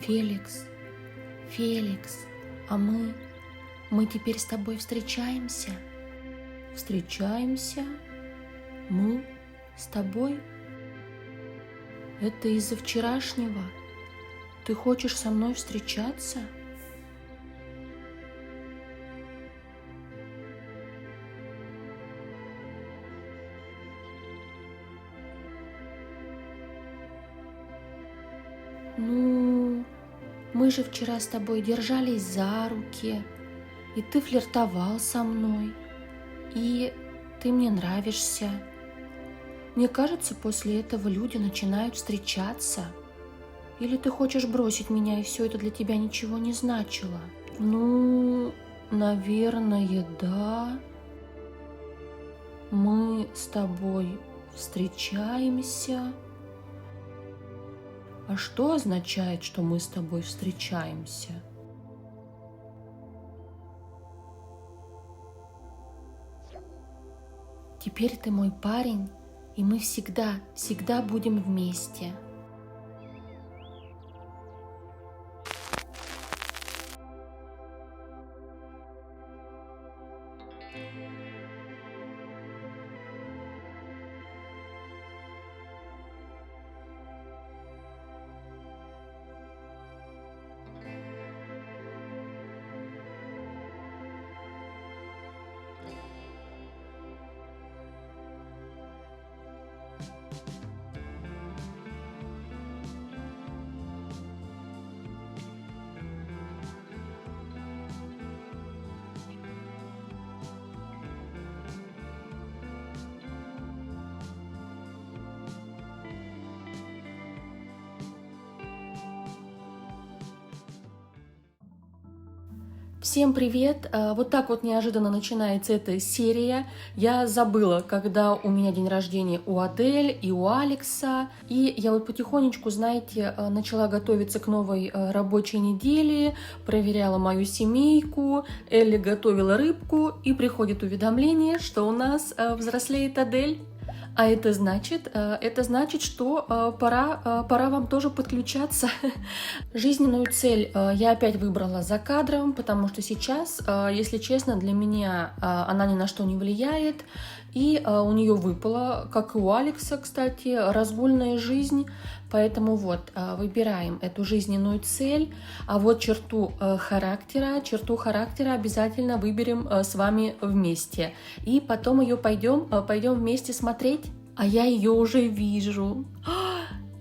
Феликс, Феликс, а мы теперь с тобой встречаемся? Встречаемся? Мы с тобой? Это из-за вчерашнего? Ты хочешь со мной встречаться? Ну, мы же вчера с тобой держались за руки, и ты флиртовал со мной, и ты мне нравишься. Мне кажется, после этого люди начинают встречаться. Или ты хочешь бросить меня, и все это для тебя ничего не значило? Ну, наверное, да. Мы с тобой встречаемся. А что означает, что мы с тобой встречаемся? Теперь ты мой парень, и мы всегда будем вместе. Всем привет! Вот так вот неожиданно начинается эта серия. Я забыла, когда у меня день рождения у Адель и у Алекса. И я вот потихонечку, знаете, начала готовиться к новой рабочей неделе, проверяла мою семейку, Элли готовила рыбку, и приходит уведомление, что у нас взрослеет Адель. А это значит, что пора вам тоже подключаться. Жизненную цель я опять выбрала за кадром, потому что сейчас, если честно, для меня она ни на что не влияет. И у нее выпала, как и у Алекса, кстати, разгульная жизнь. Поэтому вот, выбираем эту жизненную цель. А вот черту характера обязательно выберем с вами вместе. И потом ее пойдем вместе смотреть. А я ее уже вижу.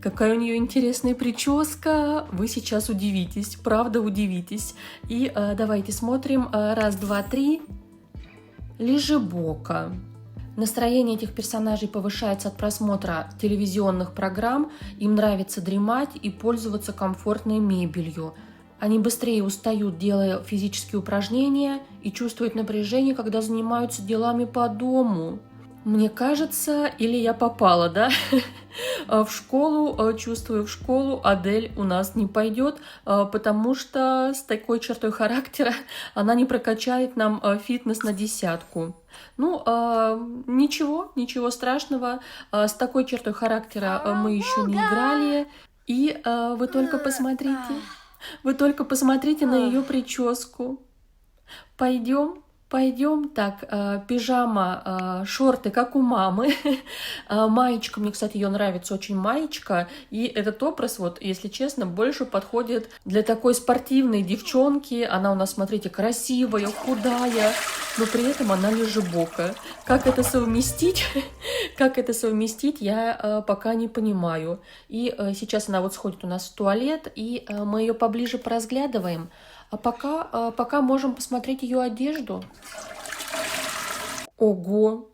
Какая у нее интересная прическа. Вы сейчас удивитесь, правда удивитесь. И давайте смотрим. Раз, два, три. Лежебока. Настроение этих персонажей повышается от просмотра телевизионных программ, им нравится дремать и пользоваться комфортной мебелью. Они быстрее устают, делая физические упражнения, и чувствуют напряжение, когда занимаются делами по дому. Мне кажется, или я попала, да? В школу, чувствую, в школу Адель у нас не пойдет, потому что с такой чертой характера она не прокачает нам фитнес на 10. Ну, ничего страшного, с такой чертой характера мы еще не играли, и вы только посмотрите на ее прическу. Пойдем, так, пижама, шорты, как у мамы, маечка, мне, кстати, ее нравится очень маечка, и этот образ, вот, если честно, больше подходит для такой спортивной девчонки, она у нас, смотрите, красивая, худая, но при этом она лежебокая. Как это совместить, я пока не понимаю. И сейчас она вот сходит у нас в туалет, и мы ее поближе поразглядываем. А пока можем посмотреть ее одежду. Ого,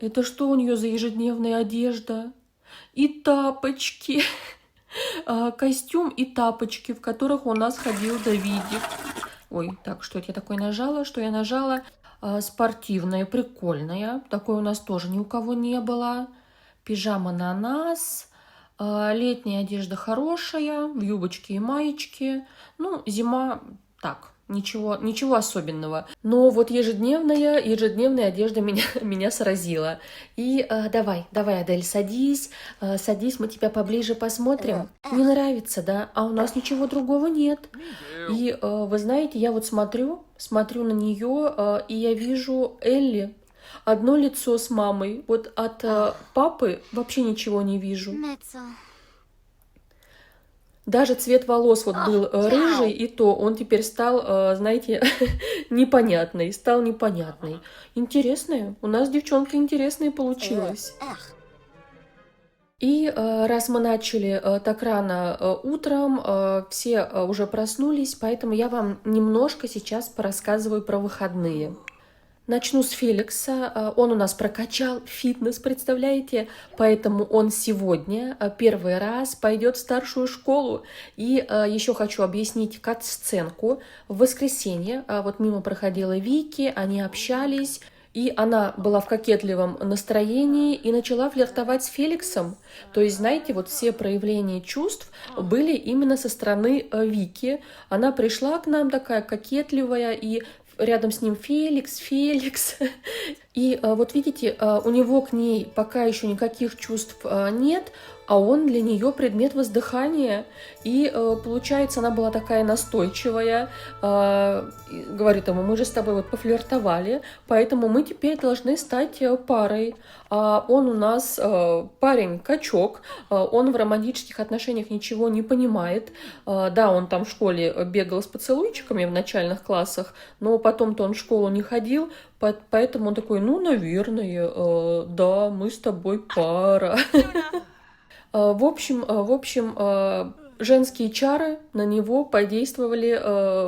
это что у нее за ежедневная одежда? И тапочки. Костюм и тапочки, в которых у нас ходил Давидик. Ой, так, что это я такое нажала? Что я нажала? Спортивная, прикольная. Такой у нас тоже ни у кого не было. Пижама на нас. Летняя одежда хорошая, в юбочке и маечке. Ну, зима так, ничего особенного. Но вот ежедневная одежда меня сразила. И давай, Адель, садись, мы тебя поближе посмотрим. Не нравится, да? А у нас ничего другого нет. И вы знаете, я вот смотрю на нее, и я вижу Элли. Одно лицо с мамой. Вот от папы вообще ничего не вижу. Даже цвет волос вот был рыжий, и то он теперь стал, знаете, непонятный. Интересная. У нас девчонка интересная получилась. И раз мы начали так рано утром, все уже проснулись, поэтому я вам немножко сейчас порассказываю про выходные. Начну с Феликса. Он у нас прокачал фитнес, представляете? Поэтому он сегодня первый раз пойдет в старшую школу. И еще хочу объяснить кат-сценку. В воскресенье вот мимо проходила Вики, они общались. И она была в кокетливом настроении и начала флиртовать с Феликсом. То есть, знаете, вот все проявления чувств были именно со стороны Вики. Она пришла к нам такая кокетливая, и рядом с ним Феликс. И вот видите, у него к ней пока еще никаких чувств нет, а он для нее предмет воздыхания. И получается, она была такая настойчивая, говорит ему: мы же с тобой вот пофлиртовали, поэтому мы теперь должны стать парой. А он у нас парень-качок, он в романтических отношениях ничего не понимает. Да, он там в школе бегал с поцелуйчиками в начальных классах, но потом-то он в школу не ходил, поэтому он такой: ну, наверное, да, мы с тобой пара. В общем, женские чары на него подействовали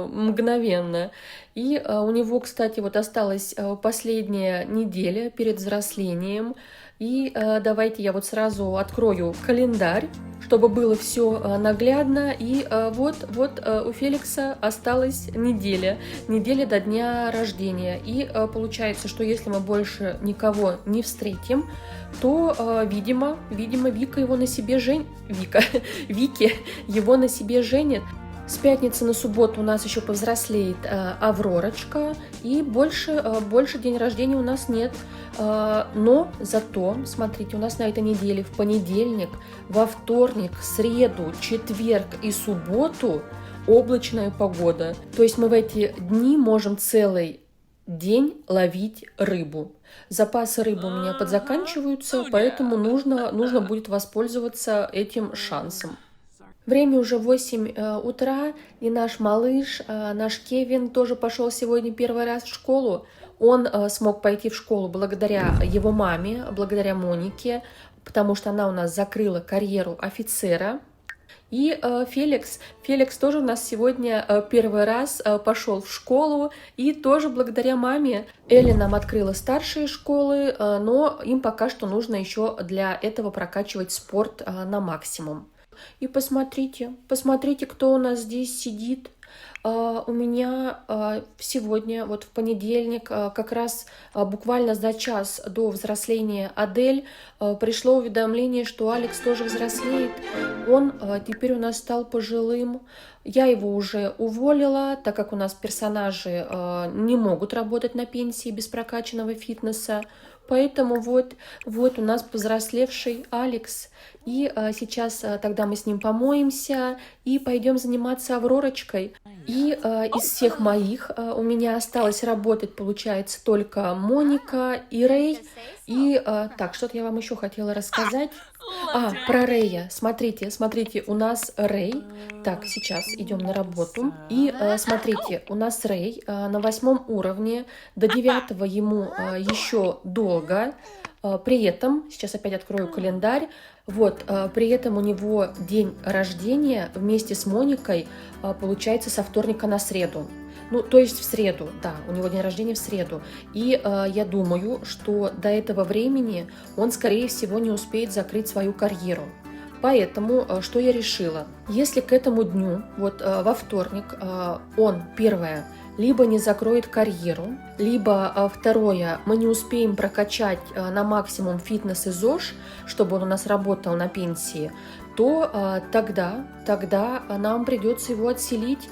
мгновенно. И у него, кстати, вот осталась последняя неделя перед взрослением. И давайте я вот сразу открою календарь, чтобы было все наглядно. И вот у Феликса осталась неделя до дня рождения. И получается, что если мы больше никого не встретим, то, видимо, Вика его на себе Вики его на себе женит. С пятницы на субботу у нас еще повзрослеет Авророчка, и больше день рождения у нас нет. Но зато, смотрите, у нас на этой неделе в понедельник, во вторник, среду, четверг и субботу облачная погода. То есть мы в эти дни можем целый день ловить рыбу. Запасы рыбы у меня подзаканчиваются, поэтому нужно будет воспользоваться этим шансом. Время уже 8 утра, и наш малыш, наш Кевин, тоже пошел сегодня первый раз в школу. Он смог пойти в школу благодаря его маме, благодаря Монике, потому что она у нас закрыла карьеру офицера. И Феликс тоже у нас сегодня первый раз пошел в школу, и тоже благодаря маме. Элли нам открыла старшие школы, но им пока что нужно еще для этого прокачивать спорт на максимум. И посмотрите, кто у нас здесь сидит. У меня сегодня, вот в понедельник, как раз буквально за час до взросления Адель, пришло уведомление, что Алекс тоже взрослеет. Он теперь у нас стал пожилым. Я его уже уволила, так как у нас персонажи не могут работать на пенсии без прокачанного фитнеса. Поэтому вот у нас повзрослевший Алекс. И сейчас тогда мы с ним помоемся и пойдем заниматься Авророчкой. И из всех моих у меня осталось работать, получается, только Моника и Рэй. И так, что-то я вам еще хотела рассказать. Про Рэя. Смотрите, у нас Рэй. Так, сейчас идем на работу. И смотрите, у нас Рэй на 8 уровне. До 9 ему еще долго. При этом, сейчас опять открою календарь, при этом у него день рождения вместе с Моникой получается со вторника на среду. Ну, то есть в среду, да, у него день рождения в среду. И я думаю, что до этого времени он, скорее всего, не успеет закрыть свою карьеру. Поэтому что я решила? Если к этому дню, во вторник, он, первое, либо не закроет карьеру, либо второе, мы не успеем прокачать на максимум фитнес и ЗОЖ, чтобы он у нас работал на пенсии, то тогда нам придется его отселить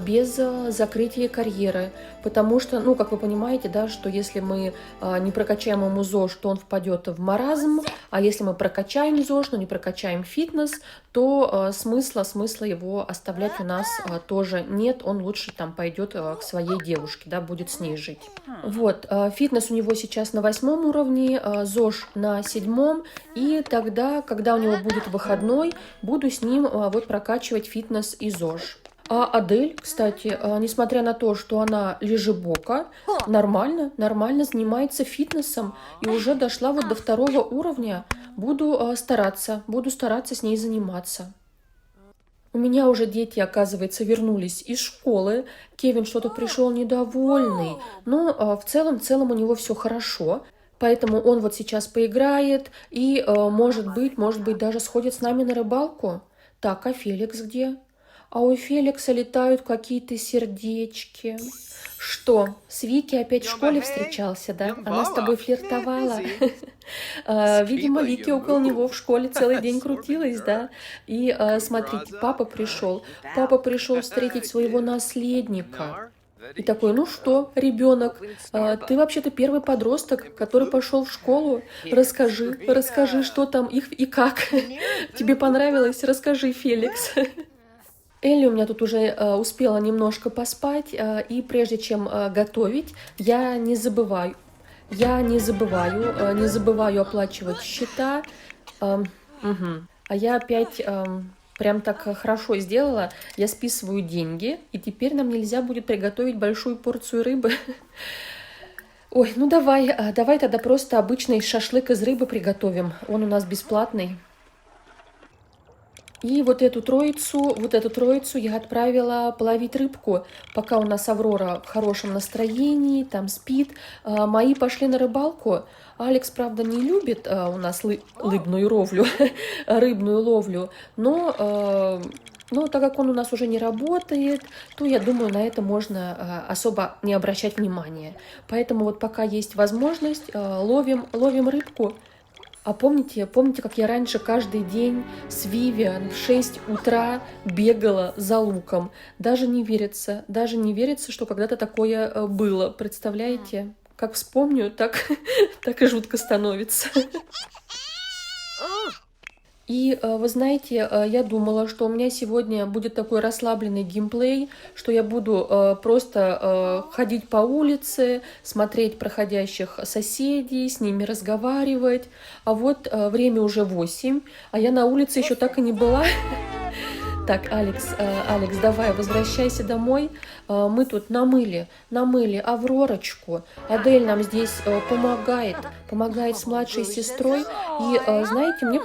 без закрытия карьеры. Потому что, ну, как вы понимаете, да, что если мы не прокачаем ему ЗОЖ, то он впадет в маразм, а если мы прокачаем ЗОЖ, но не прокачаем фитнес, то смысла его оставлять у нас тоже нет, он лучше там пойдет к своей девушке, да, будет с ней жить. Вот, фитнес у него сейчас на 8 уровне, ЗОЖ на 7, и тогда, когда у него будет выходной, буду с ним вот прокачивать фитнес и ЗОЖ. А Адель, кстати, несмотря на то, что она лежебока, нормально занимается фитнесом и уже дошла вот до 2 уровня. Буду стараться с ней заниматься. У меня уже дети, оказывается, вернулись из школы. Кевин что-то пришел недовольный, но в целом у него все хорошо. Поэтому он вот сейчас поиграет и, может быть, даже сходит с нами на рыбалку. Так, а Феликс где? А у Феликса летают какие-то сердечки. Что, с Вики опять в школе встречался, да? Она с тобой флиртовала? Видимо, Вики около него в школе целый день крутилась, да? И смотрите, папа пришел встретить своего наследника. И такой, ну что, ребенок, ты вообще-то первый подросток, который пошел в школу. Расскажи, что там их и как. Тебе понравилось? Расскажи, Феликс. Элли у меня тут уже успела немножко поспать, и прежде чем готовить, я не забываю оплачивать счета. А я опять прям так хорошо сделала, я списываю деньги, и теперь нам нельзя будет приготовить большую порцию рыбы. Ой, ну давай тогда просто обычный шашлык из рыбы приготовим, он у нас бесплатный. И вот эту троицу я отправила половить рыбку, пока у нас Аврора в хорошем настроении, там спит. Мои пошли на рыбалку. Алекс, правда, не любит у нас рыбную ловлю, но так как он у нас уже не работает, то, я думаю, на это можно особо не обращать внимания. Поэтому вот пока есть возможность, ловим рыбку. А помните, как я раньше каждый день с Вивиан в 6 утра бегала за луком? Даже не верится, что когда-то такое было. Представляете? Как вспомню, так и жутко становится. И вы знаете, я думала, что у меня сегодня будет такой расслабленный геймплей, что я буду просто ходить по улице, смотреть проходящих соседей, с ними разговаривать. А вот время уже 8, а я на улице еще так и не была. Так, Алекс, давай, возвращайся домой. Мы тут намыли Авророчку. Адель нам здесь помогает с младшей сестрой. И, знаете, мне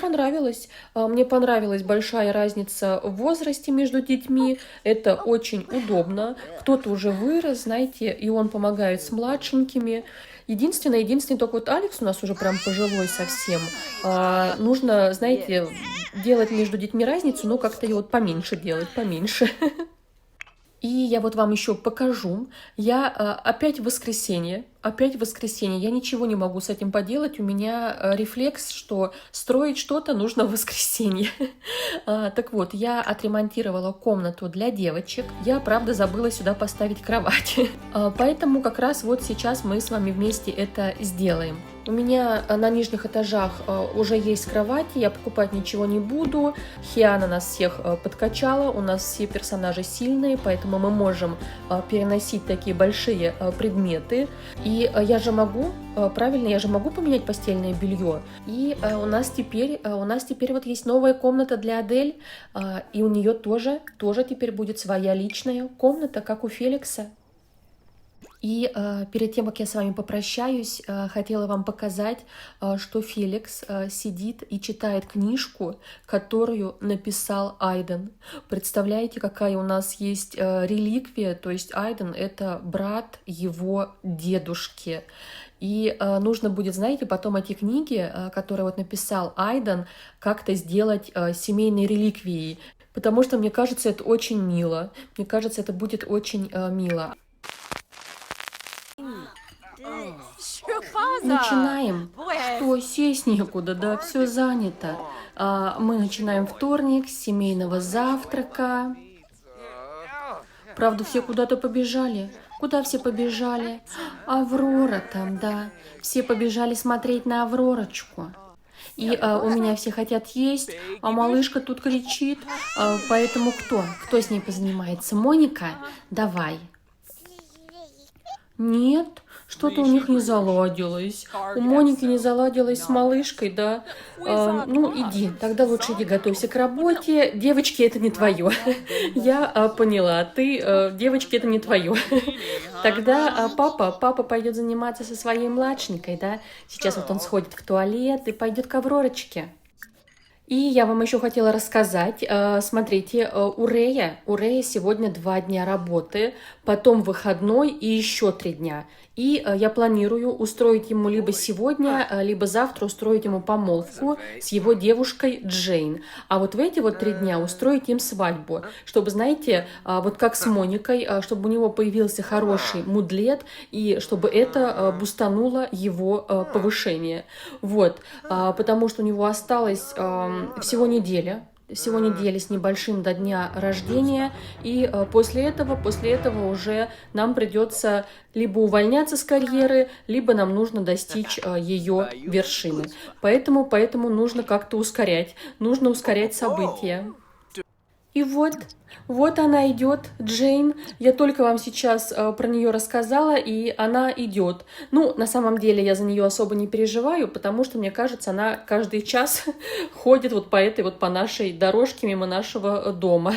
понравилась большая разница в возрасте между детьми. Это очень удобно. Кто-то уже вырос, знаете, и он помогает с младшенькими. Единственное, только вот Алекс у нас уже прям пожилой совсем. Нужно, знаете, делать между детьми разницу, но как-то ее вот поменьше делать, поменьше. И я вот вам еще покажу. Я опять в воскресенье, я ничего не могу с этим поделать. У меня рефлекс, что строить что-то нужно в воскресенье. Так вот, я отремонтировала комнату для девочек. Я, правда, забыла сюда поставить кровать. Поэтому как раз вот сейчас мы с вами вместе это сделаем. У меня на нижних этажах уже есть кровати, я покупать ничего не буду. Хиана нас всех подкачала, у нас все персонажи сильные, поэтому мы можем переносить такие большие предметы. И я же могу поменять постельное белье. И у нас теперь вот есть новая комната для Адель, и у нее тоже теперь будет своя личная комната, как у Феликса. И перед тем, как я с вами попрощаюсь, хотела вам показать, что Феликс сидит и читает книжку, которую написал Айден. Представляете, какая у нас есть реликвия? То есть Айден — это брат его дедушки. И нужно будет, знаете, потом эти книги, которые вот написал Айден, как-то сделать семейной реликвией. Потому что, мне кажется, это очень мило. Мне кажется, это будет очень мило. Начинаем. Что, сесть некуда, да, все занято. Мы начинаем вторник с семейного завтрака. Правда, все куда-то побежали. Куда все побежали? Аврора там, да. Все побежали смотреть на Авророчку. И у меня все хотят есть, а малышка тут кричит. Поэтому кто? Кто с ней позанимается? Моника? Давай. Нет, что-то у них не заладилось. У Моники не заладилось с малышкой, да? Ну, иди, тогда лучше иди готовься к работе. Девочки, это не твое. Я поняла, ты, девочки, это не твое. Тогда папа пойдет заниматься со своей младшенькой, да? Сейчас вот он сходит в туалет и пойдет к Авророчке. И я вам еще хотела рассказать, смотрите, у Рэя сегодня 2 дня работы, потом выходной и еще 3 дня. И я планирую устроить ему либо сегодня, либо завтра устроить ему помолвку с его девушкой Джейн. А вот в эти вот 3 дня устроить им свадьбу, чтобы, знаете, вот как с Моникой, чтобы у него появился хороший мудлет, и чтобы это бустануло его повышение. Вот, потому что у него осталось всего неделя с небольшим до дня рождения, и после этого уже нам придется либо увольняться с карьеры, либо нам нужно достичь ее вершины. Поэтому нужно как-то ускорять события. И вот она идет, Джейн. Я только вам сейчас про нее рассказала, и она идет. Ну, на самом деле я за нее особо не переживаю, потому что, мне кажется, она каждый час ходит вот по нашей дорожке мимо нашего дома.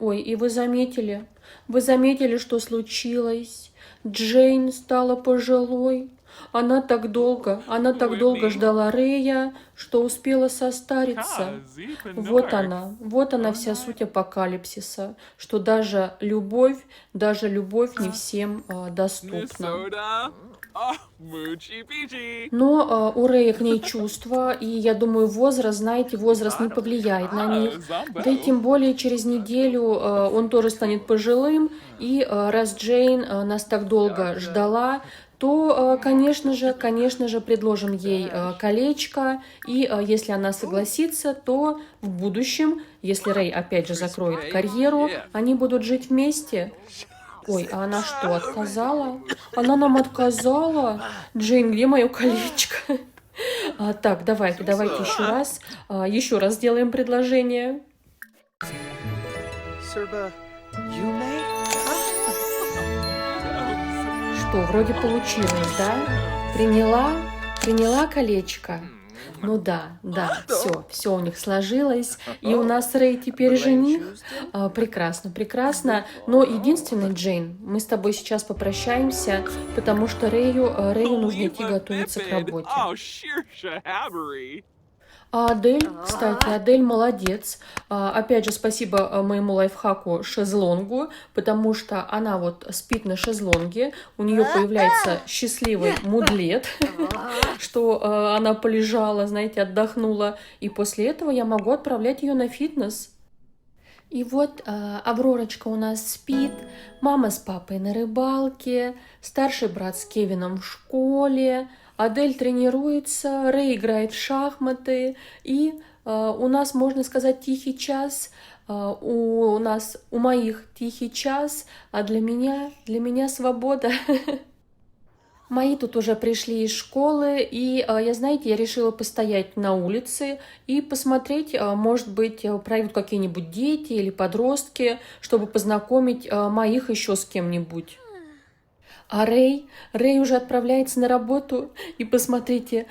Ой, и вы заметили, что случилось? Джейн стала пожилой. Она так долго ждала Рэя, что успела состариться. Вот она вся суть апокалипсиса, что даже любовь не всем доступна. Но у Рэя к ней чувства, и я думаю, возраст не повлияет на них. Да и тем более через неделю он тоже станет пожилым, и раз Джейн нас так долго ждала, то, конечно же, предложим ей колечко, и если она согласится, то в будущем, если Рэй опять же закроет карьеру, они будут жить вместе. Ой, а она что, отказала? Она нам отказала? Джейн, где мое колечко? Так, давайте еще раз сделаем предложение. Что, вроде получилось, да? Приняла колечко? Ну да, все у них сложилось. И у нас Рэй теперь жених. Прекрасно. Но единственное, Джейн, мы с тобой сейчас попрощаемся, потому что Рэю нужно идти готовиться к работе. А Адель, кстати, Адель молодец. Опять же, спасибо моему лайфхаку шезлонгу, потому что она вот спит на шезлонге, у нее появляется счастливый мудлет, что она полежала, знаете, отдохнула, и после этого я могу отправлять ее на фитнес. И вот Авророчка у нас спит, мама с папой на рыбалке, старший брат с Кевином в школе, Адель тренируется, Рэй играет в шахматы, и у нас, можно сказать, тихий час, у моих тихий час, а для меня свобода. Мои тут уже пришли из школы, и, я решила постоять на улице и посмотреть, может быть, проедут какие-нибудь дети или подростки, чтобы познакомить моих еще с кем-нибудь. А Рэй уже отправляется на работу, и посмотрите,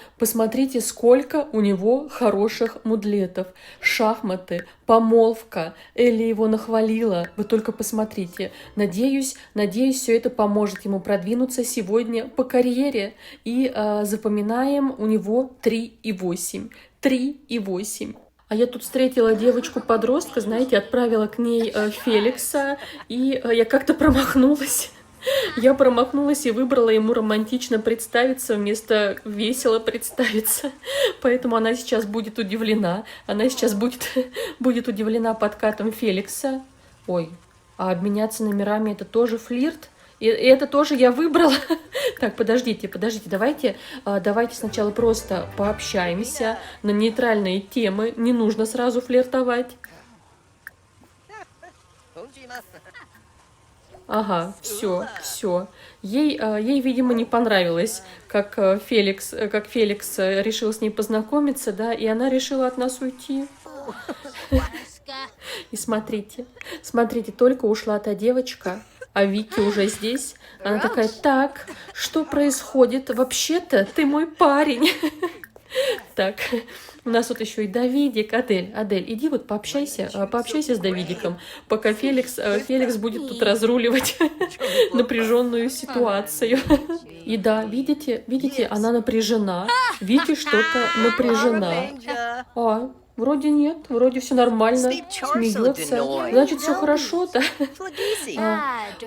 сколько у него хороших мудлетов. Шахматы, помолвка, Элли его нахвалила, вы только посмотрите. Надеюсь, все это поможет ему продвинуться сегодня по карьере. И запоминаем, у него 3,8. 3,8. А я тут встретила девочку-подростка, знаете, отправила к ней Феликса, и я как-то промахнулась. Я промахнулась и выбрала ему романтично представиться вместо весело представиться. Поэтому она сейчас будет удивлена. Будет удивлена подкатом Феликса. Ой, а обменяться номерами — это тоже флирт? И это тоже я выбрала. Так, подождите, давайте сначала просто пообщаемся на нейтральные темы. Не нужно сразу флиртовать. Ага, все. Ей, видимо, не понравилось, как Феликс решил с ней познакомиться, да, и она решила от нас уйти. И смотрите, только ушла та девочка, а Вики уже здесь. Она такая: так, что происходит? Вообще-то ты мой парень. Так, у нас вот еще и Давидик. Адель, иди вот пообщайся с Давидиком, пока Феликс будет тут разруливать напряженную ситуацию. И да, видите, она напряжена. Вики что-то напряжена. Вроде нет, вроде все нормально, смеется. Значит, все хорошо, да?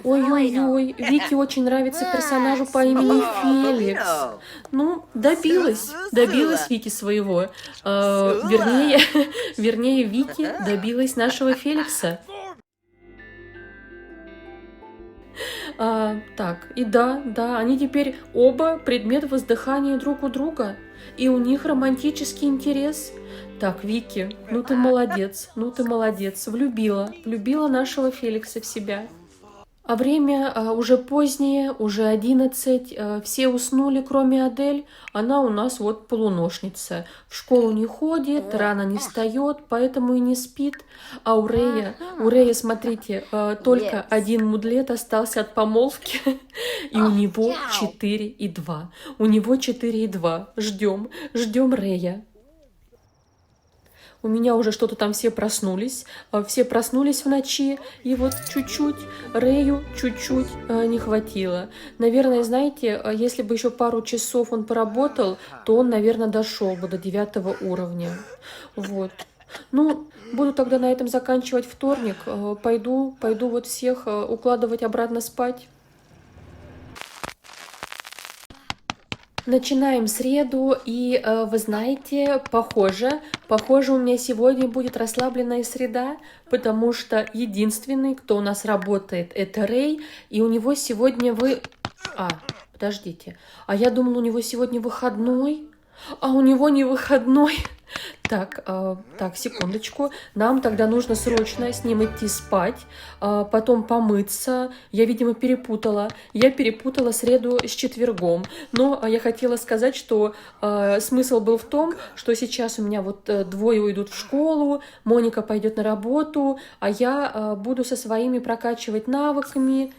Ой-ой-ой, Вике очень нравится персонажу по имени Феликс. Ну, добилась Вики своего. Вернее, Вики добилась нашего Феликса. Так, и да, они теперь оба предмет воздыхания друг у друга. И у них романтический интерес. Так, Вики, ну ты молодец, влюбила нашего Феликса в себя. А время уже позднее, уже 11, все уснули, кроме Адель. Она у нас вот полуношница. В школу не ходит, рано не встает, поэтому и не спит. А у Рея, смотрите, только один мудлет остался от помолвки, и у него 4,2. Ждем Рея. У меня уже что-то там все проснулись в ночи, и вот Рэю чуть-чуть не хватило. Наверное, знаете, если бы еще пару часов он поработал, то он, наверное, дошел бы до 9 уровня. Вот. Ну, буду тогда на этом заканчивать вторник. Пойду вот всех укладывать обратно спать. Начинаем среду, и вы знаете, похоже, у меня сегодня будет расслабленная среда, потому что единственный, кто у нас работает, это Рэй, и у него сегодня подождите, я думала, у него сегодня выходной, а у него не выходной. Так, секундочку. Нам тогда нужно срочно с ним идти спать, потом помыться. Я, видимо, перепутала. Я перепутала среду с четвергом. Но я хотела сказать, что смысл был в том, что сейчас у меня вот двое уйдут в школу, Моника пойдет на работу, а я буду со своими прокачивать навыками.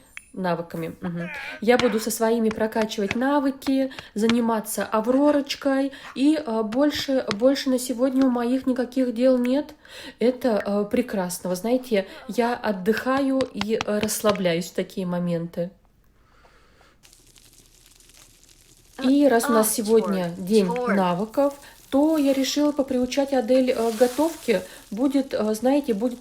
Я буду со своими прокачивать навыки, заниматься Авророчкой, и больше на сегодня у моих никаких дел нет. Это прекрасно. Вы знаете, я отдыхаю и расслабляюсь в такие моменты. И раз у нас сегодня день навыков, то я решила поприучать Адель к готовке. Будет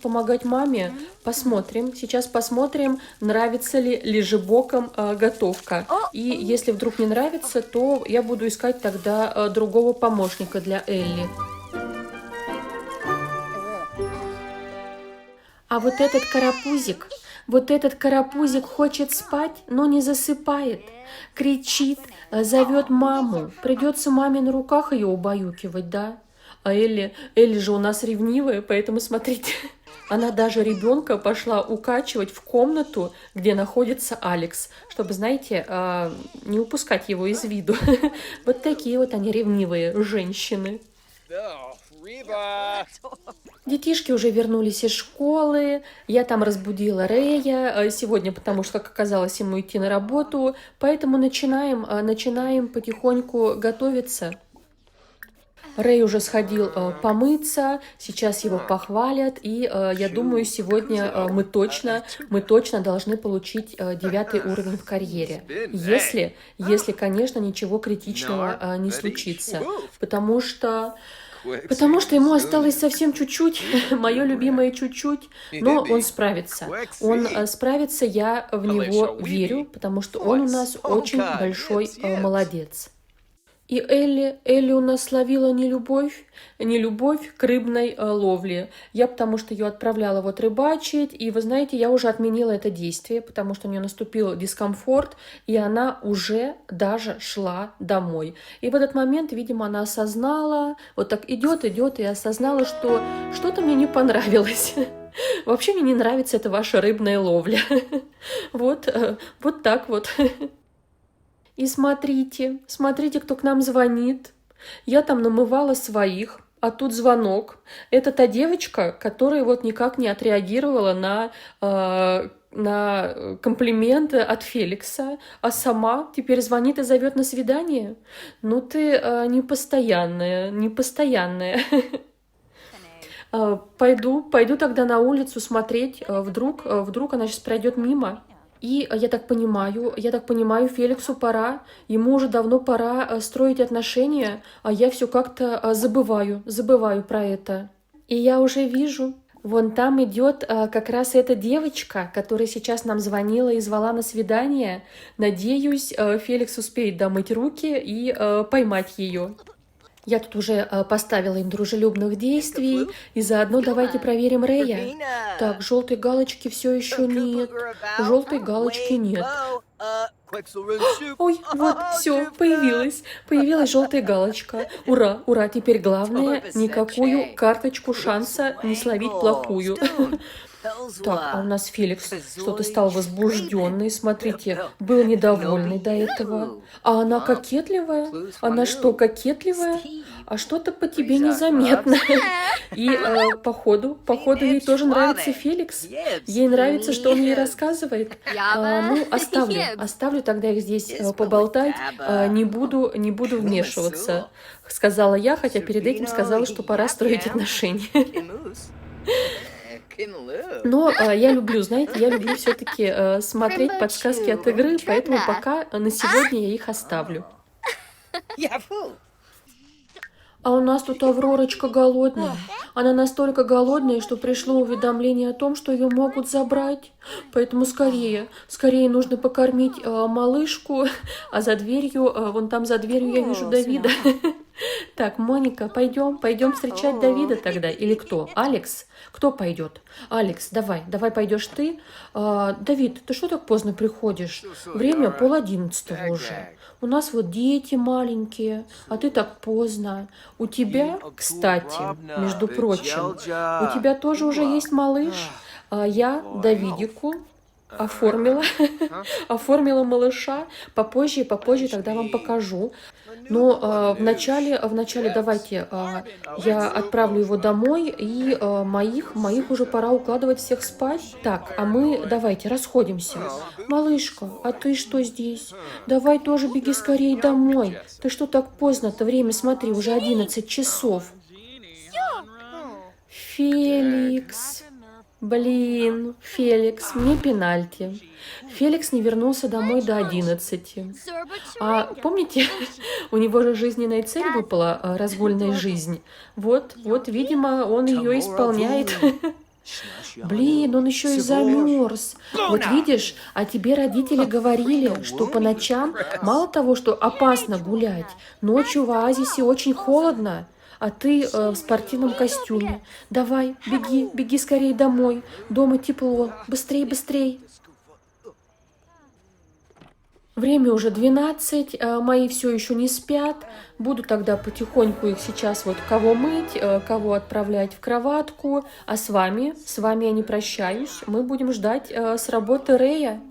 помогать маме. Сейчас посмотрим, нравится ли лежебокам готовка. И если вдруг не нравится, то я буду искать тогда другого помощника для Элли. А вот этот карапузик хочет спать, но не засыпает. Кричит, зовет маму. Придется маме на руках ее убаюкивать, да? А Элли же у нас ревнивая, поэтому смотрите. Она даже ребенка пошла укачивать в комнату, где находится Алекс, чтобы, знаете, не упускать его из виду. Вот такие вот они ревнивые женщины. Детишки уже вернулись из школы, я там разбудила Рэя сегодня, потому что, как оказалось, ему идти на работу, поэтому начинаем потихоньку готовиться. Рэй уже сходил помыться, сейчас его похвалят, и я думаю, сегодня мы точно должны получить 9 уровень в карьере, если, конечно, ничего критичного не случится, потому что ему осталось совсем чуть-чуть, мое любимое чуть-чуть, но он справится. Я в него верю, потому что он у нас очень большой молодец. И Элли у нас словила не любовь к рыбной ловле. Я потому что ее отправляла вот рыбачить, и вы знаете, я уже отменила это действие, потому что у нее наступил дискомфорт, и она уже даже шла домой. И в этот момент, видимо, она осознала, вот так идет, и осознала, что что-то мне не понравилось. Вообще мне не нравится эта ваша рыбная ловля. Вот так вот. И смотрите, кто к нам звонит. Я там намывала своих, а тут звонок. Это та девочка, которая вот никак не отреагировала на комплименты от Феликса, а сама теперь звонит и зовет на свидание. Ну ты непостоянная. Пойду тогда на улицу смотреть, вдруг она сейчас пройдет мимо. И я так понимаю, Феликсу пора, ему уже давно пора строить отношения, а я все как-то забываю про это. И я уже вижу, вон там идет как раз эта девочка, которая сейчас нам звонила и звала на свидание. Надеюсь, Феликс успеет домыть руки и поймать ее. Я тут уже поставила им дружелюбных действий, и заодно давайте проверим Рэя. Так, желтой галочки все еще нет. Желтой галочки нет. Ой, вот, все, появилась желтая галочка. Ура, ура, теперь главное, никакую карточку шанса не словить плохую. Так, а у нас Феликс что-то стал возбужденный, смотрите, был недовольный до этого. А она кокетливая? Она что, кокетливая? А что-то по тебе незаметно. И походу ей тоже нравится Феликс. Ей нравится, что он ей рассказывает. Ну, оставлю тогда их здесь поболтать. Не буду вмешиваться, сказала я, хотя перед этим сказала, что пора строить отношения. Но я люблю все-таки смотреть подсказки от игры, поэтому пока на сегодня я их оставлю. А у нас тут Авророчка голодная. Она настолько голодная, что пришло уведомление о том, что ее могут забрать. Поэтому скорее нужно покормить малышку. А за дверью, вон там за дверью я вижу Давида. Так, Моника, пойдем встречать Давида тогда. Или кто? Алекс? Кто пойдет? Алекс, давай пойдешь ты. Давид, ты что так поздно приходишь? Время 10:30 уже. У нас вот дети маленькие, а ты так поздно. У тебя, кстати, между прочим, у тебя тоже уже есть малыш. Я Давидику оформила малыша. Попозже тогда вам покажу. Но вначале давайте я отправлю его домой, и моих уже пора укладывать всех спать. Так, а мы давайте расходимся. Малышка, а ты что здесь? Давай тоже беги скорее домой. Ты что так поздно-то? Время, смотри, уже 11 часов. Феликс. Блин, Феликс, мне пенальти. Феликс не вернулся домой до 11. А помните, у него же жизненная цель выпала, разгульная жизнь. Вот, видимо, он ее исполняет. Блин, он еще и замерз. Вот видишь, а тебе родители говорили, что по ночам мало того, что опасно гулять, ночью в оазисе очень холодно. А ты в спортивном костюме. Давай, беги скорее домой. Дома тепло. Быстрей. Время уже 12, мои все еще не спят. Буду тогда потихоньку их сейчас вот кого мыть, кого отправлять в кроватку. А с вами я не прощаюсь. Мы будем ждать с работы Рэя.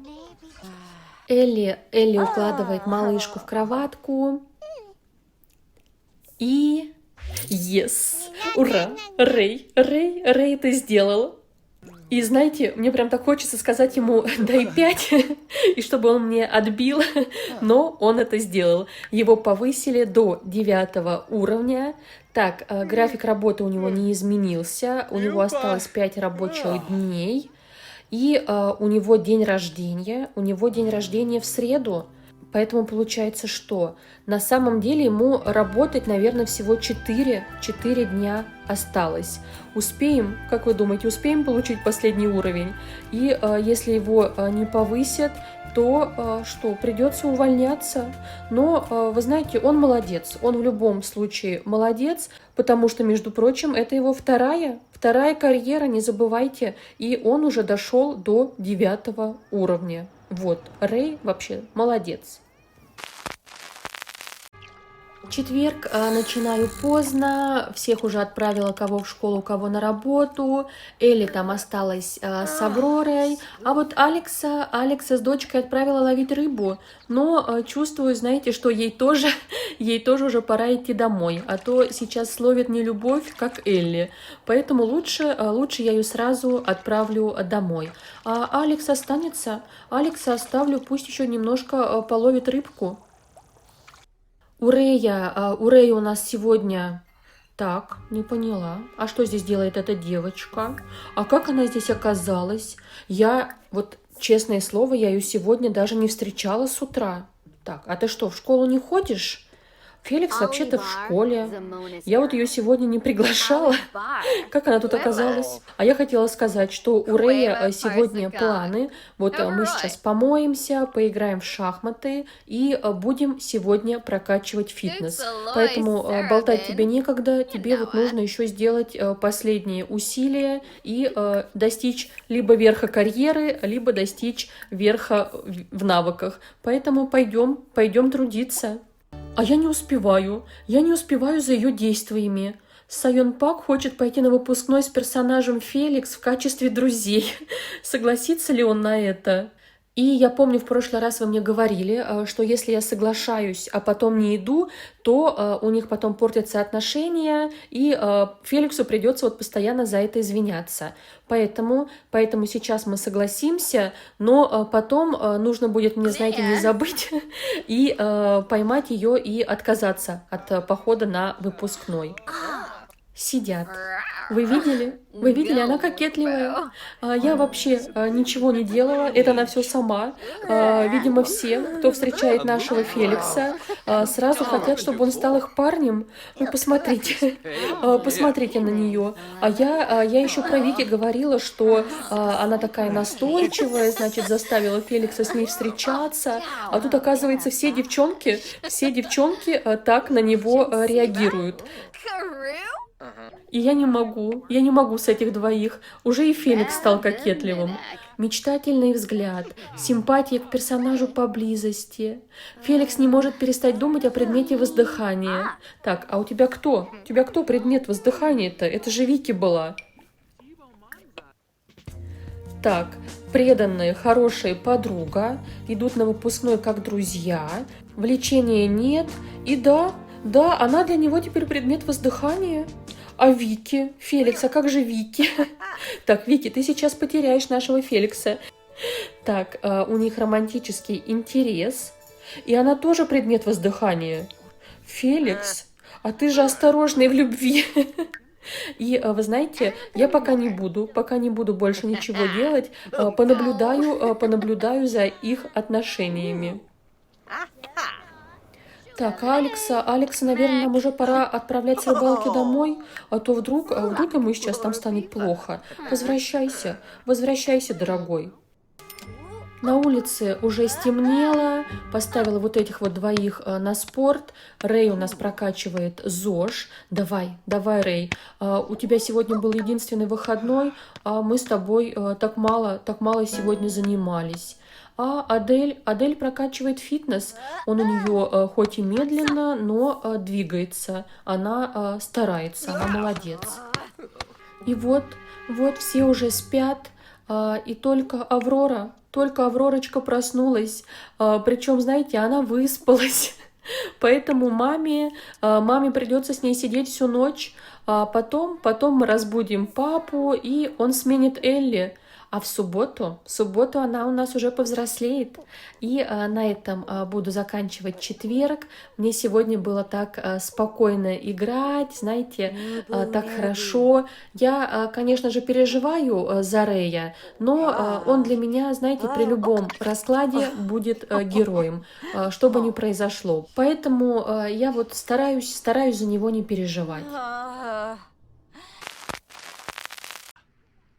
Элли укладывает малышку в кроватку. И... Yes! Ура! Рэй это сделал. И знаете, мне прям так хочется сказать ему «дай 5», и чтобы он мне отбил, но он это сделал. Его повысили до 9 уровня. Так, график работы у него не изменился, у него осталось 5 рабочих дней. И у него день рождения в среду. Поэтому получается, что на самом деле ему работать, наверное, всего 4 дня осталось. Успеем, как вы думаете, успеем получить последний уровень? И если его не повысят, то что, придется увольняться. Но, вы знаете, он молодец. Он в любом случае молодец, потому что, между прочим, это его вторая карьера, не забывайте. И он уже дошел до 9 уровня. Вот, Рэй вообще молодец. Четверг, начинаю поздно, всех уже отправила, кого в школу, кого на работу. Элли там осталась с Авророй. А вот Алекса с дочкой отправила ловить рыбу. Но чувствую, знаете, что ей тоже уже пора идти домой. А то сейчас словит не любовь, как Элли. Поэтому лучше я ее сразу отправлю домой. А Алекс останется. Алекса оставлю, пусть еще немножко половит рыбку. У Рэя у нас сегодня... Так, не поняла. А что здесь делает эта девочка? А как она здесь оказалась? Вот, честное слово, я ее сегодня даже не встречала с утра. Так, а ты что, в школу не ходишь? Феликс вообще-то в школе. Я вот ее сегодня не приглашала. Как она тут оказалась? А я хотела сказать, что у Рэя сегодня планы. Вот мы сейчас помоемся, поиграем в шахматы и будем сегодня прокачивать фитнес. Поэтому болтать тебе некогда. Тебе вот нужно еще сделать последние усилия и достичь либо верха карьеры, либо достичь верха в навыках. Поэтому пойдем трудиться. А я не успеваю за ее действиями. Сайон Пак хочет пойти на выпускной с персонажем Феликс в качестве друзей. Согласится ли он на это? И я помню, в прошлый раз вы мне говорили, что если я соглашаюсь, а потом не иду, то у них потом портятся отношения, и Феликсу придется вот постоянно за это извиняться. Поэтому сейчас мы согласимся, но потом нужно будет мне, знаете, не забыть и поймать ее и отказаться от похода на выпускной. Сидят. Вы видели? Она кокетливая. Я вообще ничего не делала, это она все сама. Видимо, все, кто встречает нашего Феликса, сразу хотят, чтобы он стал их парнем. Ну, посмотрите на нее. А я еще про Вики говорила, что она такая настойчивая, значит, заставила Феликса с ней встречаться. А тут, оказывается, все девчонки так на него реагируют. И я не могу с этих двоих. Уже и Феликс стал кокетливым. Мечтательный взгляд, симпатия к персонажу поблизости. Феликс не может перестать думать о предмете воздыхания. Так, а у тебя кто? У тебя кто предмет воздыхания-то? Это же Вики была. Так, преданная, хорошая подруга, идут на выпускной как друзья, влечения нет, и да, она для него теперь предмет воздыхания. А Вики? Феликс, а как же Вики? Так, Вики, ты сейчас потеряешь нашего Феликса. Так, у них романтический интерес, и она тоже предмет воздыхания. Феликс, а ты же осторожный в любви. И вы знаете, я пока не буду больше ничего делать, понаблюдаю за их отношениями. Так, Алекса, наверное, нам уже пора отправлять с рыбалки домой, а то вдруг ему сейчас там станет плохо. Возвращайся, дорогой. На улице уже стемнело, поставила вот этих вот двоих на спорт. Рэй у нас прокачивает ЗОЖ. Давай, Рэй, у тебя сегодня был единственный выходной, а мы с тобой так мало сегодня занимались. А Адель прокачивает фитнес. Он у нее хоть и медленно, но двигается. Она старается, она молодец. И вот все уже спят, и только Авророчка проснулась. Причем, знаете, она выспалась. Поэтому маме придется с ней сидеть всю ночь. Потом мы разбудим папу, и он сменит Элли. А в субботу она у нас уже повзрослеет. И на этом буду заканчивать четверг. Мне сегодня было так спокойно играть, знаете, так хорошо. Я, конечно же, переживаю за Рэя, но он для меня, знаете, при любом раскладе будет героем, что бы ни произошло. Поэтому я вот стараюсь за него не переживать.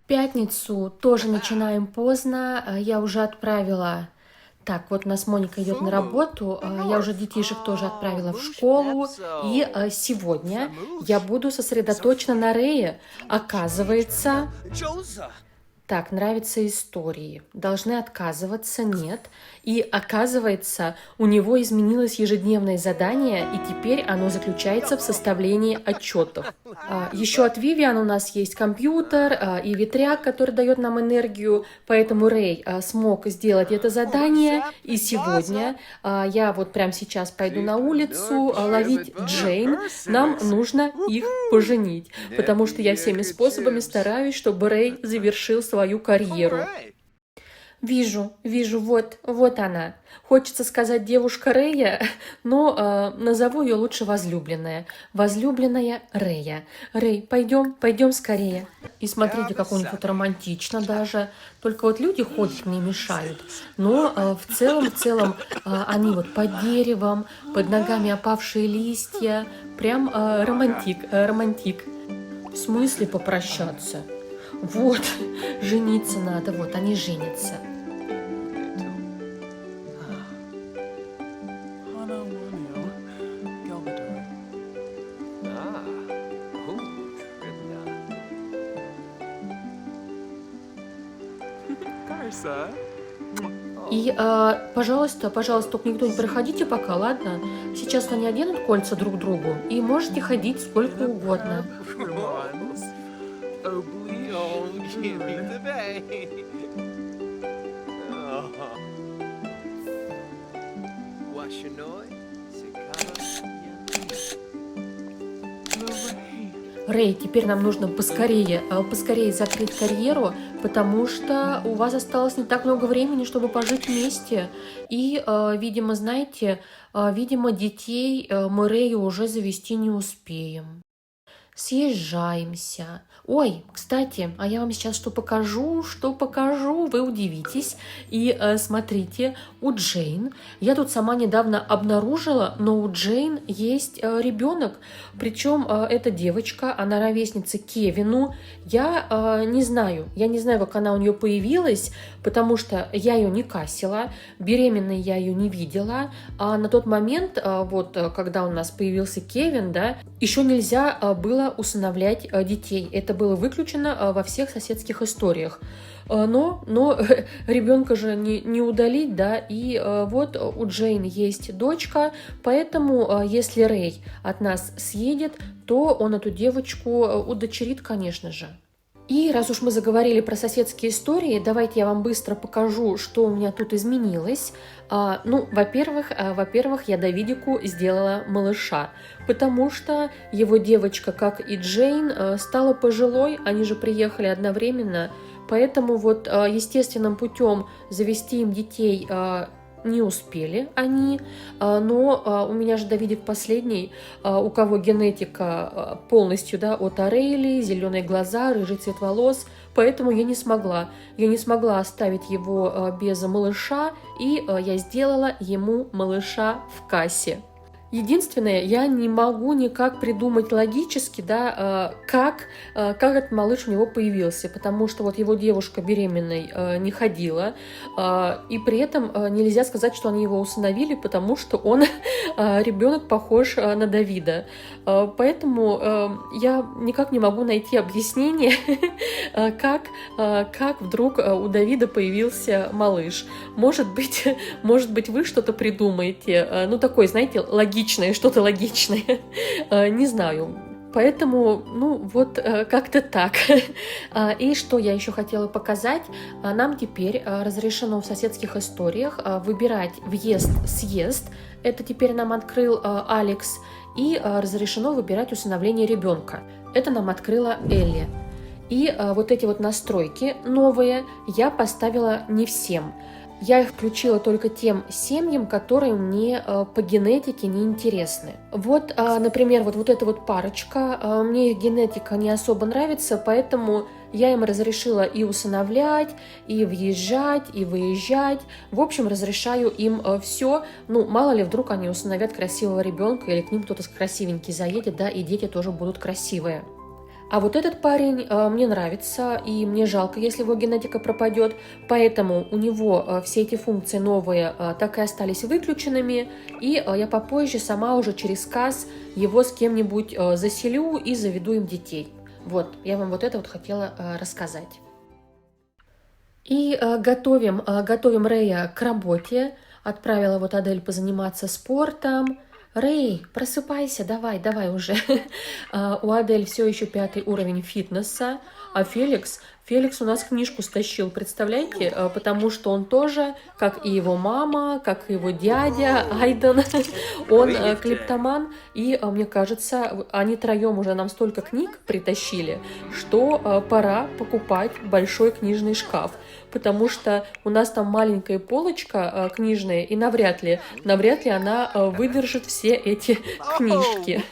Пятницу тоже начинаем поздно. Я уже отправила... Так, вот у нас Моника идет на работу. Я уже детишек тоже отправила в школу. И сегодня я буду сосредоточена на Рее. Оказывается... Так, нравятся истории. Должны отказываться, нет. И оказывается, у него изменилось ежедневное задание, и теперь оно заключается в составлении отчетов. Еще от Вивиан у нас есть компьютер и ветряк, который дает нам энергию, поэтому Рэй смог сделать это задание. И сегодня я вот прямо сейчас пойду на улицу ловить Джейн. Нам нужно их поженить, потому что я всеми способами стараюсь, чтобы Рэй завершил свою карьеру. Вижу, вот она. Хочется сказать девушка Рэя, но назову ее лучше возлюбленная. Возлюбленная Рэя. Рэй, пойдем скорее. И смотрите, как у них вот романтично даже. Только вот люди ходят, мне мешают. Но в целом они вот под деревом, под ногами опавшие листья. Прям романтик. В смысле попрощаться? Вот, жениться надо, вот, они женятся. И, пожалуйста, только никто не проходите пока, ладно? Сейчас они оденут кольца друг другу, и можете ходить сколько угодно. Рэй, теперь нам нужно поскорее закрыть карьеру, потому что у вас осталось не так много времени, чтобы пожить вместе. И, видимо, знаете, детей мы Рэю уже завести не успеем. Съезжаемся. Ой, кстати, а я вам сейчас что покажу, вы удивитесь. И смотрите, у Джейн, я тут сама недавно обнаружила, но у Джейн есть ребенок, причем эта девочка, она ровесница Кевину. Я не знаю, как она у нее появилась, потому что я ее не кассила, беременной я ее не видела, а на тот момент, вот, когда у нас появился Кевин, да, еще нельзя было усыновлять детей. Это было выключено во всех соседских историях. Но ребенка же не удалить, да, и вот у Джейн есть дочка, поэтому если Рэй от нас съедет, то он эту девочку удочерит, конечно же. И раз уж мы заговорили про соседские истории, давайте я вам быстро покажу, что у меня тут изменилось. Во-первых, я Давидику сделала малыша, потому что его девочка, как и Джейн, стала пожилой, они же приехали одновременно, поэтому вот естественным путем завести им детей не успели они, но у меня же Давидик последний, у кого генетика полностью, да, от Орейли, зеленые глаза, рыжий цвет волос, поэтому я не смогла оставить его без малыша, и я сделала ему малыша в кассе. Единственное, я не могу никак придумать логически, да, как этот малыш у него появился, потому что вот его девушка беременной не ходила, и при этом нельзя сказать, что они его усыновили, потому что он, ребенок, похож на Давида. Поэтому я никак не могу найти объяснение, как вдруг у Давида появился малыш. Может быть, вы что-то придумаете, такое, знаете, что-то логичное, не знаю. Поэтому, как-то так. И что я еще хотела показать, нам теперь разрешено в соседских историях выбирать въезд-съезд, это теперь нам открыл Алекс, и разрешено выбирать усыновление ребенка, это нам открыла Элли. И вот эти вот настройки новые я поставила не всем. Я их включила только тем семьям, которые мне по генетике не интересны. Вот, например, вот эта вот парочка, мне их генетика не особо нравится, поэтому я им разрешила и усыновлять, и въезжать, и выезжать. В общем, разрешаю им все. Ну, мало ли, вдруг они усыновят красивого ребенка, или к ним кто-то красивенький заедет, да, и дети тоже будут красивые. А вот этот парень мне нравится, и мне жалко, если его генетика пропадет, поэтому у него все эти функции новые так и остались выключенными, и я попозже сама уже через КАС его с кем-нибудь заселю и заведу им детей. Вот, я вам вот это вот хотела рассказать. И готовим Рэя к работе. Отправила вот Адель позаниматься спортом. Рэй, просыпайся, давай уже. У Адель все еще 5 уровень фитнеса, а Феликс у нас книжку стащил, представляете? Потому что он тоже, как и его мама, как и его дядя Айден, он клептоман, и мне кажется, они троем уже нам столько книг притащили, что пора покупать большой книжный шкаф. Потому что у нас там маленькая полочка книжная, и навряд ли она выдержит все эти книжки.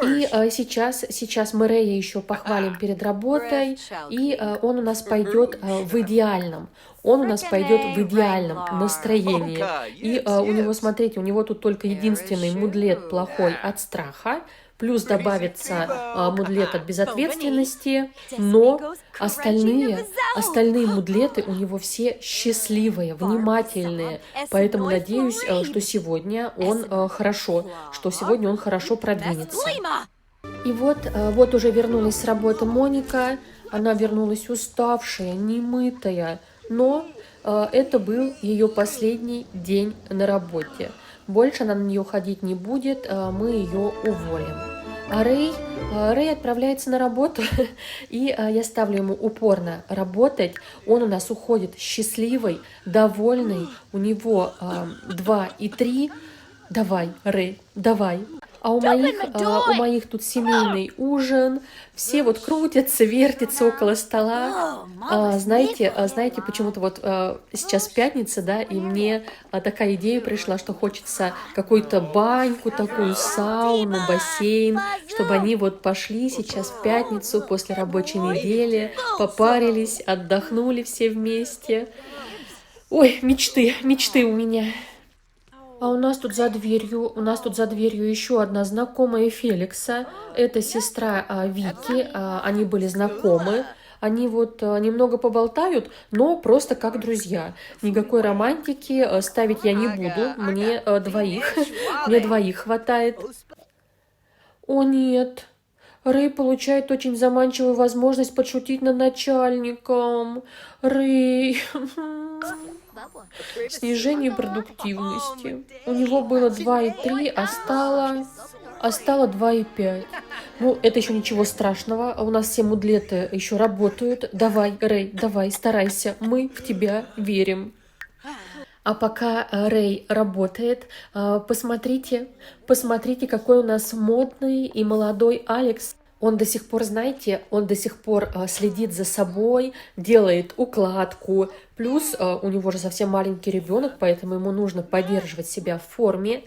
И сейчас мы Рэя еще похвалим перед работой, и он у нас пойдет в идеальном. Он у нас пойдет в идеальном настроении. И у него, смотрите, у него тут только единственный мудлет плохой от страха, плюс добавится мудлет от безответственности, но остальные мудлеты у него все счастливые, внимательные. Поэтому надеюсь, что сегодня он хорошо продвинется. И вот уже вернулась с работы Моника. Она вернулась уставшая, немытая, но это был ее последний день на работе. Больше она на нее ходить не будет, мы ее уволим. А Рэй отправляется на работу, и я ставлю ему упорно работать. Он у нас уходит счастливый, довольный. У него 2 и 3. Давай, Рэй, давай. А у моих тут семейный ужин. Все вот крутятся, вертятся около стола. Знаете, почему-то вот сейчас пятница, да, и мне такая идея пришла, что хочется какую-то баньку, такую сауну, бассейн, чтобы они вот пошли сейчас в пятницу после рабочей недели, попарились, отдохнули все вместе. Ой, мечты у меня. А у нас тут за дверью еще одна знакомая Феликса. Это сестра Вики. Они были знакомы. Они вот немного поболтают, но просто как друзья. Никакой романтики ставить я не буду. Мне двоих хватает. О нет, Рэй получает очень заманчивую возможность подшутить над начальником. Рэй... Снижение продуктивности. У него было 2,3, а стало 2,5. Ну, это еще ничего страшного. У нас все мудлеты еще работают. Давай, Рэй, давай, старайся. Мы в тебя верим. А пока Рэй работает, посмотрите, какой у нас модный и молодой Алекс. Он до сих пор, знаете, следит за собой, делает укладку. Плюс у него же совсем маленький ребенок, поэтому ему нужно поддерживать себя в форме.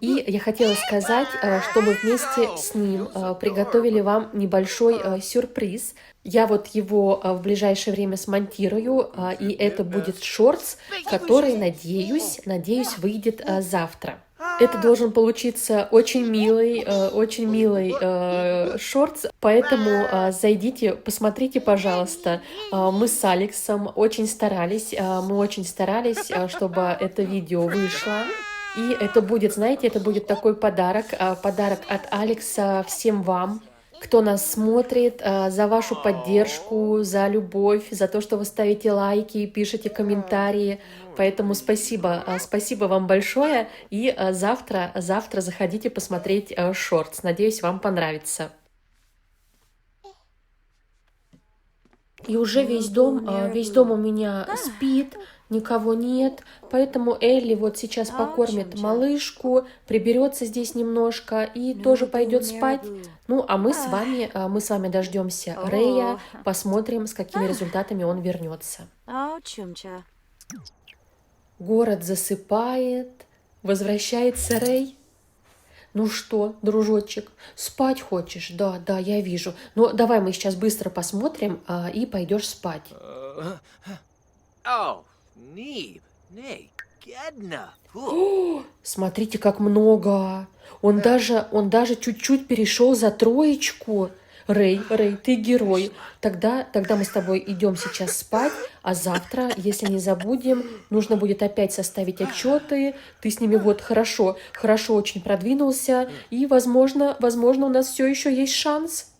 И я хотела сказать, что мы вместе с ним приготовили вам небольшой сюрприз. Я вот его в ближайшее время смонтирую, и это будет шортс, который, надеюсь, выйдет завтра. Это должен получиться очень милый шортс, поэтому зайдите, посмотрите, пожалуйста. Мы с Алексом очень старались, чтобы это видео вышло. И это будет, знаете, такой подарок от Алекса всем вам, кто нас смотрит, за вашу поддержку, за любовь, за то, что вы ставите лайки и пишете комментарии. Поэтому спасибо вам большое. И завтра заходите посмотреть шортс. Надеюсь, вам понравится. И уже весь дом у меня спит, никого нет, поэтому Элли вот сейчас покормит малышку, приберется здесь немножко и тоже пойдет спать. Ну, а мы с вами дождемся Рэя, посмотрим, с какими результатами он вернется. Город засыпает, возвращается Рэй. Ну что, дружочек, спать хочешь? Да, да, я вижу. Ну, давай мы сейчас быстро посмотрим, и пойдешь спать. Смотрите, как много. Он даже чуть-чуть перешел за троечку. Рэй, ты герой. Тогда мы с тобой идем сейчас спать, а завтра, если не забудем, нужно будет опять составить отчеты. Ты с ними вот хорошо очень продвинулся, и, возможно, у нас все еще есть шанс.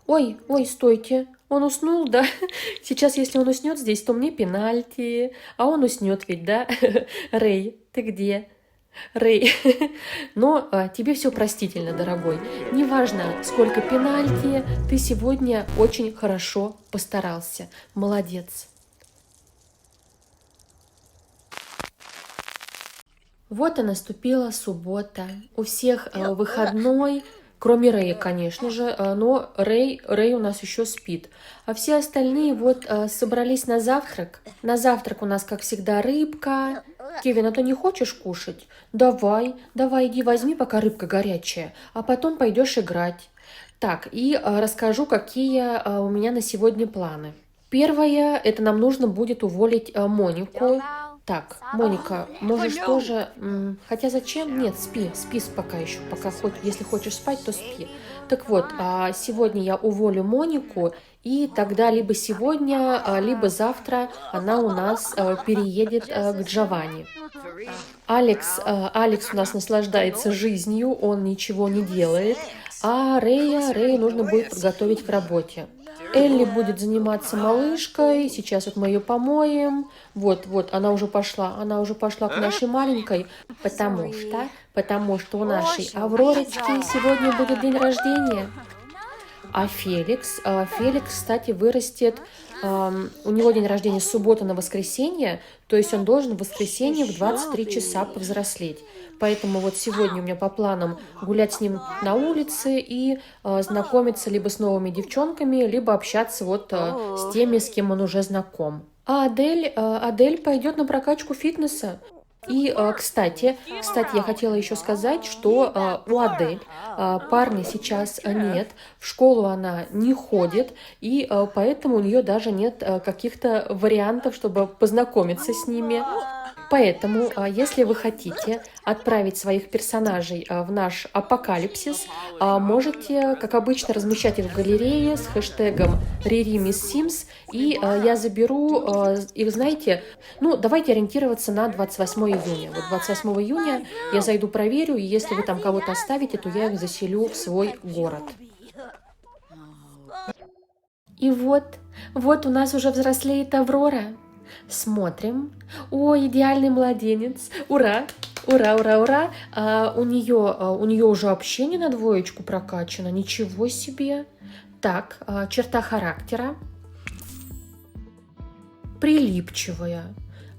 Ой, стойте. Он уснул, да? Сейчас, если он уснет здесь, то мне пенальти. А он уснет ведь, да? Рэй, ты где? Рэй, но тебе все простительно, дорогой. Неважно, сколько пенальти, ты сегодня очень хорошо постарался. Молодец. Вот и наступила суббота. У всех выходной, кроме Рэя, конечно же, но Рэй у нас еще спит. А все остальные вот собрались на завтрак. На завтрак у нас, как всегда, рыбка. Кевин, а ты не хочешь кушать? Давай, иди возьми, пока рыбка горячая, а потом пойдешь играть. Так, и расскажу, какие у меня на сегодня планы. Первое, это нам нужно будет уволить Монику. Так, Моника, можешь тоже... Хотя зачем? Нет, спи пока еще. Если хочешь спать, то спи. Так вот, сегодня я уволю Монику, и тогда либо сегодня, либо завтра она у нас переедет к Джованни. Алекс у нас наслаждается жизнью, он ничего не делает, а Рэю нужно будет подготовить к работе. Элли будет заниматься малышкой, сейчас вот мы ее помоем. Вот, она уже пошла к нашей маленькой, потому что у нашей Авророчки сегодня будет день рождения. А Феликс, кстати, вырастет, у него день рождения с субботы на воскресенье, то есть он должен в воскресенье в 23 часа повзрослеть. Поэтому вот сегодня у меня по планам гулять с ним на улице и знакомиться либо с новыми девчонками, либо общаться вот с теми, с кем он уже знаком. А Адель пойдет на прокачку фитнеса. И, кстати, я хотела еще сказать, что у Адель парня сейчас нет, в школу она не ходит, и поэтому у нее даже нет каких-то вариантов, чтобы познакомиться с ними. Поэтому, если вы хотите отправить своих персонажей в наш апокалипсис, можете, как обычно, размещать их в галерее с хэштегом RiriMissSims, и я заберу их, знаете, давайте ориентироваться на 28 июня. Вот 28 июня я зайду, проверю, и если вы там кого-то оставите, то я их заселю в свой город. И вот у нас уже взрослеет Аврора. Смотрим. Ой, идеальный младенец. Ура! У нее уже общение на 2 прокачано. Ничего себе. Так, черта характера. Прилипчивая.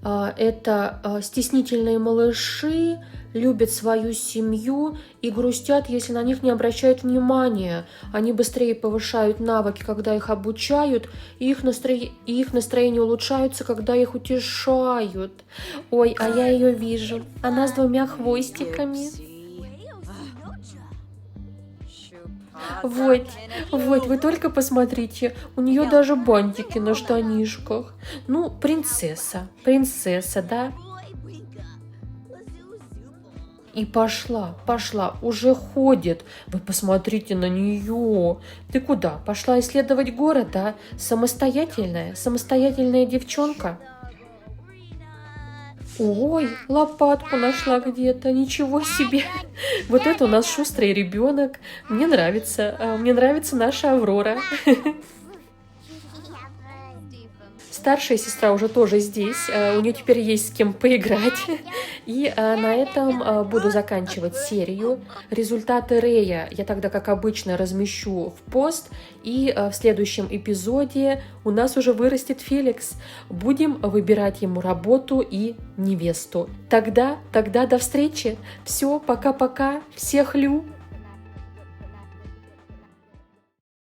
Это стеснительные малыши, любят свою семью и грустят, если на них не обращают внимания. Они быстрее повышают навыки, когда их обучают, и их настроение улучшается, когда их утешают. Ой, а я ее вижу. Она с 2 хвостиками. Вот, вы только посмотрите, у нее даже бантики на штанишках. Ну, принцесса, да? И пошла, уже ходит. Вы посмотрите на нее. Ты куда? Пошла исследовать город, да? Самостоятельная девчонка. Ой, лопатку нашла где-то, ничего себе. Вот это у нас шустрый ребенок. Мне нравится наша Аврора. Старшая сестра уже тоже здесь, у нее теперь есть с кем поиграть. И на этом буду заканчивать серию. Результаты Рэя я тогда, как обычно, размещу в пост. И в следующем эпизоде у нас уже вырастет Феликс. Будем выбирать ему работу и невесту. Тогда до встречи. Все, пока-пока. Всех лю.